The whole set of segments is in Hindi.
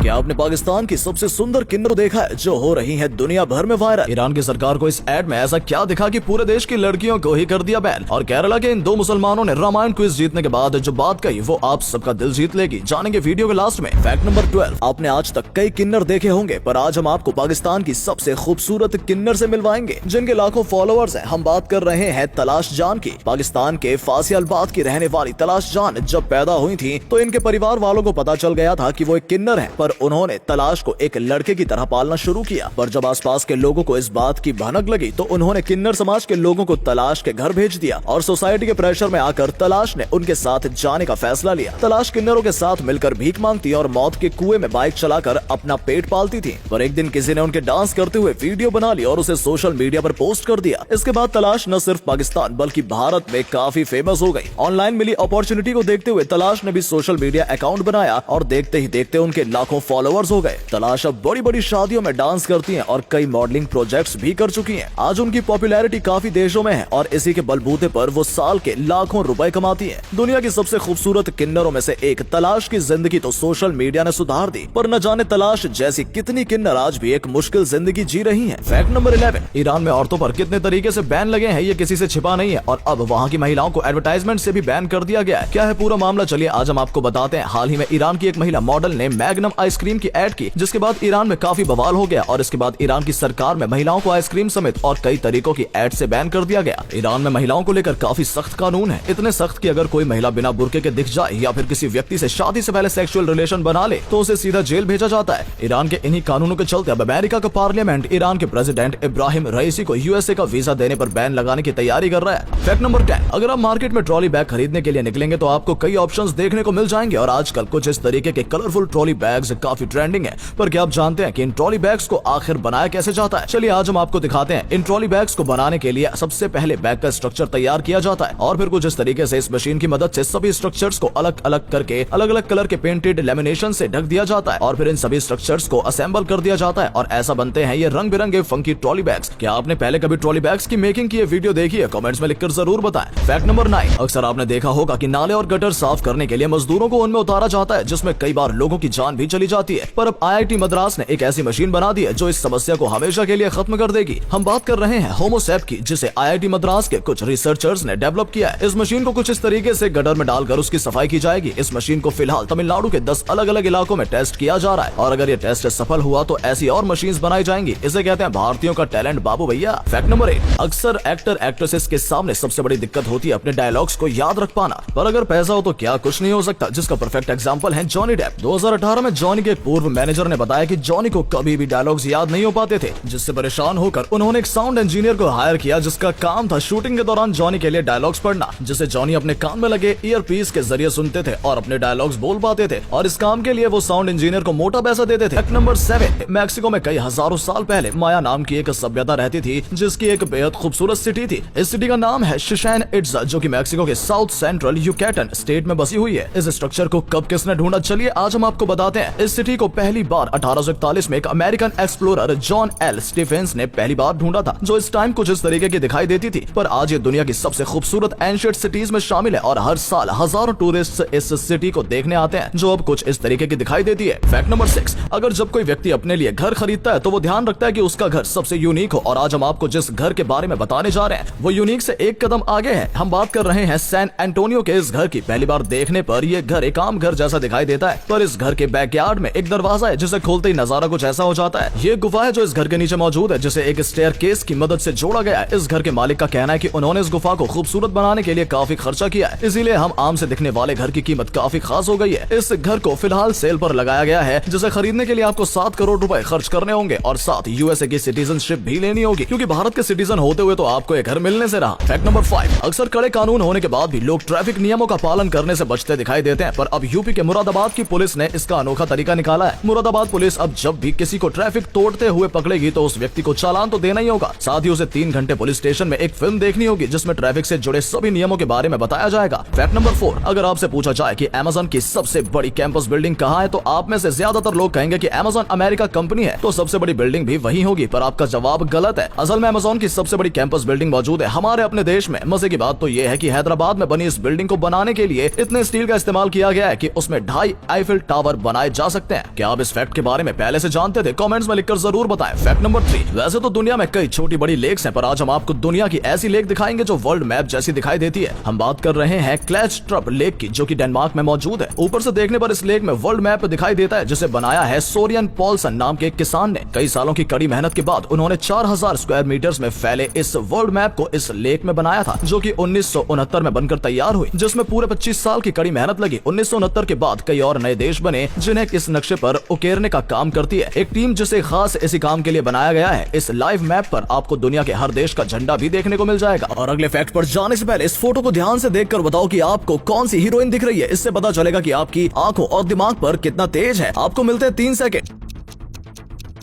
क्या आपने पाकिस्तान की सबसे सुंदर किन्नर देखा है जो हो रही है दुनिया भर में वायरल? ईरान की सरकार को इस एड में ऐसा क्या दिखा कि पूरे देश की लड़कियों को ही कर दिया बैन। और केरला के इन दो मुसलमानों ने रामायण क्विज जीतने के बाद जो बात कही वो आप सबका दिल जीत लेगी। जानेंगे वीडियो के लास्ट में। Fact number 12। आपने आज तक कई किन्नर देखे होंगे, पर आज हम आपको पाकिस्तान की सबसे खूबसूरत किन्नर से मिलवाएंगे जिनके लाखों फॉलोअर्स हैं। हम बात कर रहे हैं तलाश जान की। पाकिस्तान के फासियाबाद की रहने वाली तलाश जान जब पैदा हुई थी तो इनके परिवार वालों को पता चल गया था कि वो एक किन्नर है, पर उन्होंने तलाश को एक लड़के की तरह पालना शुरू किया। पर जब आसपास के लोगों को इस बात की भनक लगी तो उन्होंने किन्नर समाज के लोगों को तलाश के घर भेज दिया और सोसाइटी के प्रेशर में आकर तलाश ने उनके साथ जाने का फैसला लिया। तलाश किन्नरों के साथ मिलकर भीख मांगती और मौत के कुएं में बाइक चलाकर अपना पेट पालती थी। पर एक दिन किसी ने उनके डांस करते हुए वीडियो बना ली और उसे सोशल मीडिया पर पोस्ट कर दिया। इसके बाद तलाश न सिर्फ पाकिस्तान बल्कि भारत में काफी फेमस हो गई। ऑनलाइन मिली अपॉर्चुनिटी को देखते हुए तलाश ने भी सोशल मीडिया अकाउंट बनाया और देखते ही देखते उनके लाखों फॉलोअर्स हो गए। तलाश अब बड़ी बड़ी शादियों में डांस करती हैं और कई मॉडलिंग प्रोजेक्ट्स भी कर चुकी हैं। आज उनकी पॉपुलैरिटी काफी देशों में है और इसी के बलबूते पर वो साल के लाखों रुपए कमाती हैं। दुनिया की सबसे खूबसूरत किन्नरों में से एक तलाश की जिंदगी तो सोशल मीडिया ने सुधार दी, पर न जाने तलाश जैसी कितनी किन्नर आज भी एक मुश्किल जिंदगी जी रही हैं। Fact number 11। ईरान में औरतों पर कितने तरीके से बैन लगे हैं ये किसी से छिपा नहीं है और अब वहाँ की महिलाओं को एडवर्टाइजमेंट से भी बैन कर दिया गया है। क्या है पूरा मामला, चलिए आज हम आपको बताते हैं। हाल ही में ईरान की एक महिला मॉडल ने मैग्नम आइसक्रीम की एड की, जिसके बाद ईरान में काफी बवाल हो गया और इसके बाद ईरान की सरकार में महिलाओं को आइसक्रीम समेत और कई तरीकों की एड से बैन कर दिया गया। ईरान में महिलाओं को लेकर काफी सख्त कानून है, इतने सख्त कि अगर कोई महिला बिना बुर्के के दिख जाए या फिर किसी व्यक्ति से शादी से पहले सेक्सुअल रिलेशन बना ले तो उसे सीधा जेल भेजा जाता है। ईरान के इन्हीं कानूनों के चलते अब अमेरिका का पार्लियामेंट ईरान के प्रेसिडेंट इब्राहिम रईसी को यूएसए का वीजा देने पर बैन लगाने की तैयारी कर रहा है। Fact number 10। अगर आप मार्केट में ट्रॉली बैग खरीदने के लिए निकलेंगे तो आपको कई ऑप्शंस देखने को मिल जाएंगे और आजकल कुछ इस तरीके के कलरफुल ट्रॉली बैग्स काफी ट्रेंडिंग है। पर क्या आप जानते हैं कि इन ट्रॉली बैग्स को आखिर बनाया कैसे जाता है? चलिए आज हम आपको दिखाते हैं। इन ट्रॉली बैग्स को बनाने के लिए सबसे पहले बैग का स्ट्रक्चर तैयार किया जाता है और फिर कुछ इस तरीके से इस मशीन की मदद से सभी स्ट्रक्चर्स को अलग अलग करके अलग अलग कलर के पेंटेड लेमिनेशन से ढक दिया जाता है और फिर इन सभी स्ट्रक्चर्स को असेंबल कर दिया जाता है और ऐसा बनते हैं ये रंग बिरंगे फंकी ट्रॉली बैग्स। क्या आपने पहले कभी ट्रॉली बैग्स की मेकिंग की वीडियो देखी है? कमेंट्स में लिखकर जरूर बताएं। Fact number 9। अक्सर आपने देखा होगा कि नाले और गटर साफ करने के लिए मजदूरों को उनमें उतारा जाता है, जिसमें कई बार लोगों की जान भी चली जाती है। पर अब IIT मद्रास ने एक ऐसी मशीन बना दी है जो इस समस्या को हमेशा के लिए खत्म कर देगी। हम बात कर रहे हैं होमोसेप की, जिसे IIT मद्रास के कुछ रिसर्चर्स ने डेवलप किया है। इस मशीन को कुछ इस तरीके से गटर में डालकर उसकी सफाई की जाएगी। इस मशीन को फिलहाल तमिलनाडु के 10 अलग अलग इलाकों में टेस्ट किया जा रहा है और अगर ये टेस्ट सफल हुआ तो ऐसी और मशीन्स बनाई जाएंगी। इसे कहते हैं भारतीयों का टैलेंट बाबू भैया। Fact number 8। अक्सर एक्टर एक्ट्रेसेस के सामने सबसे बड़ी दिक्कत होती है अपने डायलॉग्स को याद रख पाना, पर अगर पैसा हो तो क्या कुछ नहीं हो सकता, जिसका परफेक्ट एग्जांपल है जॉनी डेप। 2018 में जॉनी के एक पूर्व मैनेजर ने बताया कि जॉनी को कभी भी डायलॉग्स याद नहीं हो पाते थे, जिससे परेशान होकर उन्होंने एक साउंड इंजीनियर को हायर किया जिसका काम था शूटिंग के दौरान जॉनी के लिए डायलॉग्स पढ़ना, जिसे जॉनी अपने कान में लगे ईयरपीस के जरिए सुनते थे और अपने डायलॉग्स बोल पाते थे और इस काम के लिए वो साउंड इंजीनियर को मोटा पैसा देते थे। Fact number 7। मैक्सिको में कई हजारों साल पहले माया नाम की एक सभ्यता रहती थी जिसकी एक बेहद खूबसूरत सिटी थी। इस सिटी का नाम है चिचेन इट्जा, जो कि मैक्सिको के साउथ सेंट्रल यूकेटन स्टेट में बसी हुई है। इस स्ट्रक्चर को कब किसने ढूंढा, चलिए आज हम आपको बताते हैं। इस सिटी को पहली बार 1841 में एक American explorer John L Stephens ने पहली बार ढूंढा था, जो इस टाइम कुछ इस तरीके की दिखाई देती थी। पर आज ये दुनिया की सबसे खूबसूरत एंशिएंट सिटीज में शामिल है और हर साल हजारों टूरिस्ट इस सिटी को देखने आते हैं, जो अब कुछ इस तरीके की दिखाई देती है। Fact number 6। अगर जब कोई व्यक्ति अपने लिए घर खरीदता है तो वो ध्यान रखता है कि उसका घर सबसे यूनिक हो और आज हम आपको जिस घर के बारे में बताने जा रहे हैं वो यूनिक से एक कदम आगे है। हम बात कर रहे हैं सैन एंटोनियो के इस घर की। पहली बार देखने पर यह घर एक आम घर जैसा दिखाई देता है, पर इस घर के बैकयार्ड में एक दरवाजा है जिसे खोलते ही नजारा कुछ ऐसा हो जाता है। ये गुफा है जो इस घर के नीचे मौजूद है, जिसे एक स्टेयरकेस की मदद से जोड़ा गया है। इस घर के मालिक का कहना है कि उन्होंने इस गुफा को खूबसूरत बनाने के लिए काफी खर्चा किया है, इसीलिए हम आम से दिखने वाले घर की कीमत काफी खास हो गई है। इस घर को फिलहाल सेल पर लगाया गया है, जिसे खरीदने के लिए आपको 7 करोड़ रुपए खर्च करने होंगे और साथ यूएसए की सिटीजनशिप भी लेनी होगी, क्योंकि भारत के सिटीजन होते हुए तो आपको एक घर मिलने से रहा। Fact number 5। अक्सर कड़े कानून होने के बाद भी लोग ट्रैफिक नियमों का पालन करने से बचते दिखाई देते हैं, पर अब यूपी के मुरादाबाद की पुलिस ने इसका अनोखा तरीका निकाला है। मुरादाबाद पुलिस अब जब भी किसी को ट्रैफिक तोड़ते हुए पकड़ेगी तो उस व्यक्ति को चालान तो देना ही होगा, साथ ही उसे 3 घंटे पुलिस स्टेशन में एक फिल्म देखनी होगी जिसमें ट्रैफिक से जुड़े सभी नियमों के बारे में बताया जाएगा। Fact number 4। अगर आपसे पूछा जाए कि अमेज़न की सबसे बड़ी कैंपस बिल्डिंग कहाँ है तो आप में से ज्यादातर लोग कहेंगे कि अमेज़न अमेरिका कंपनी है, तो सबसे बड़ी बिल्डिंग भी वही होगी, पर आपका जवाब गलत है। असल में अमेज़न की सबसे बड़ी कैंपस बिल्डिंग मौजूद है हमारे अपने देश में। मजे की बात तो ये है कि हैदराबाद में बनी इस बिल्डिंग को बनाने के लिए इतने स्टील का इस्तेमाल किया गया है कि उसमें 2.5 आईफिल टावर बनाए जा सकते हैं। क्या आप इस फैक्ट के बारे में पहले से जानते थे? कमेंट्स में लिखकर जरूर बताएं। फैक्ट नंबर 3, वैसे तो दुनिया में कई छोटी बड़ी लेक्स हैं, पर आज हम आपको दुनिया की ऐसी लेक दिखाएंगे जो वर्ल्ड मैप जैसी दिखाई देती है। हम बात कर रहे हैं क्लेस्ट्रप लेक की, जो कि डेनमार्क में मौजूद है। ऊपर से देखने पर इस लेक में वर्ल्ड मैप दिखाई देता है, जिसे बनाया है सोरियन पॉल्सन नाम के एक किसान ने। कई सालों की कड़ी मेहनत के बाद उन्होंने 4000 स्क्वायर मीटर्स में फैले इस वर्ल्ड मैप को इस लेक में बनाया था, जो कि 1969 में बनकर तैयार हुई, जिसमें पूरे 25 साल की कड़ी मेहनत लगी। 1969 के बाद कई और नए देश बने जिन्हें इस नक्शे पर उकेरने का काम करती है एक टीम, जिसे खास इसी काम के लिए बनाया गया है। इस लाइव मैप पर आपको दुनिया के हर देश का झंडा भी देखने को मिल जाएगा। और अगले फैक्ट पर जाने से पहले इस फोटो को ध्यान से देखकर बताओ कि आपको कौन सी हीरोइन दिख रही है। इससे पता चलेगा कि आपकी आंखों और दिमाग पर कितना तेज है। आपको मिलते हैं 3 सेकंड।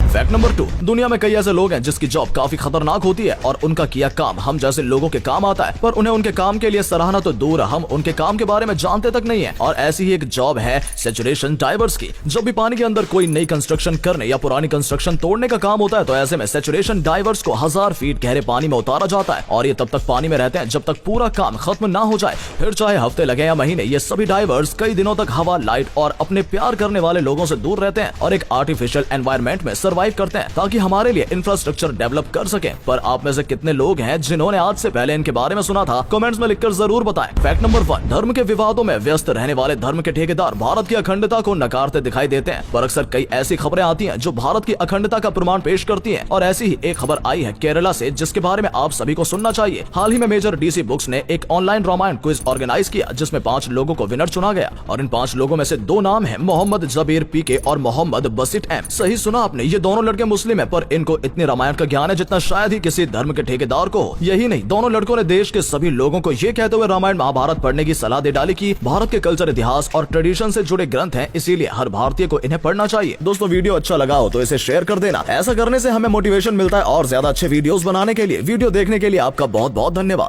फैक्ट नंबर 2, दुनिया में कई ऐसे लोग हैं जिसकी जॉब काफी खतरनाक होती है और उनका किया काम हम जैसे लोगों के काम आता है, पर उन्हें उनके काम के लिए सराहना तो दूर, हम उनके काम के बारे में जानते तक नहीं है। और ऐसी ही एक जॉब है सैचुरेशन डाइवर्स की। जब भी पानी के अंदर कोई नई कंस्ट्रक्शन करने या पुरानी कंस्ट्रक्शन तोड़ने का काम होता है, तो ऐसे में सैचुरेशन डाइवर्स को 1000 फीट गहरे पानी में उतारा जाता है और ये तब तक पानी में रहते हैं जब तक पूरा काम खत्म ना हो जाए। फिर चाहे हफ्ते लगे या महीने, ये सभी डाइवर्स कई दिनों तक हवा, लाइट और अपने प्यार करने वाले लोगों से दूर रहते हैं और एक आर्टिफिशियल एनवायरनमेंट में सर्वाइव करते हैं ताकि हमारे लिए इंफ्रास्ट्रक्चर डेवलप कर सके। पर आप में से कितने लोग हैं जिन्होंने आज से पहले इनके बारे में सुना था? कमेंट्स में लिखकर जरूर बताएं। फैक्ट नंबर 1, धर्म के विवादों में व्यस्त रहने वाले धर्म के ठेकेदार भारत की अखंडता को नकारते दिखाई देते हैं, पर अक्सर कई ऐसी खबरें आती हैं जो भारत की अखंडता का प्रमाण पेश करती हैं। और ऐसी ही एक खबर आई है केरला से, जिसके बारे में आप सभी को सुनना चाहिए। हाल ही में मेजर डीसी बुक्स ने एक ऑनलाइन रामायण क्विज ऑर्गेनाइज किया, जिसमें 5 लोगों को विनर चुना गया और इन 5 लोगों में से 2 नाम है, मोहम्मद जबीर पीके और मोहम्मद बसिट एम। सही सुना आपने, ये दोनों लड़के मुस्लिम है, पर इनको इतने रामायण का ज्ञान है जितना शायद ही किसी धर्म के ठेकेदार को हो। यही नहीं, दोनों लड़कों ने देश के सभी लोगों को ये कहते हुए रामायण महाभारत पढ़ने की सलाह दे डाली कि भारत के कल्चर, इतिहास और ट्रेडिशन से जुड़े ग्रंथ हैं, इसीलिए हर भारतीय को इन्हें पढ़ना चाहिए। दोस्तों, वीडियो अच्छा लगा हो तो इसे शेयर कर देना। ऐसा करने से हमें मोटिवेशन मिलता है और ज्यादा अच्छे वीडियोस बनाने के लिए। वीडियो देखने के लिए आपका बहुत बहुत धन्यवाद।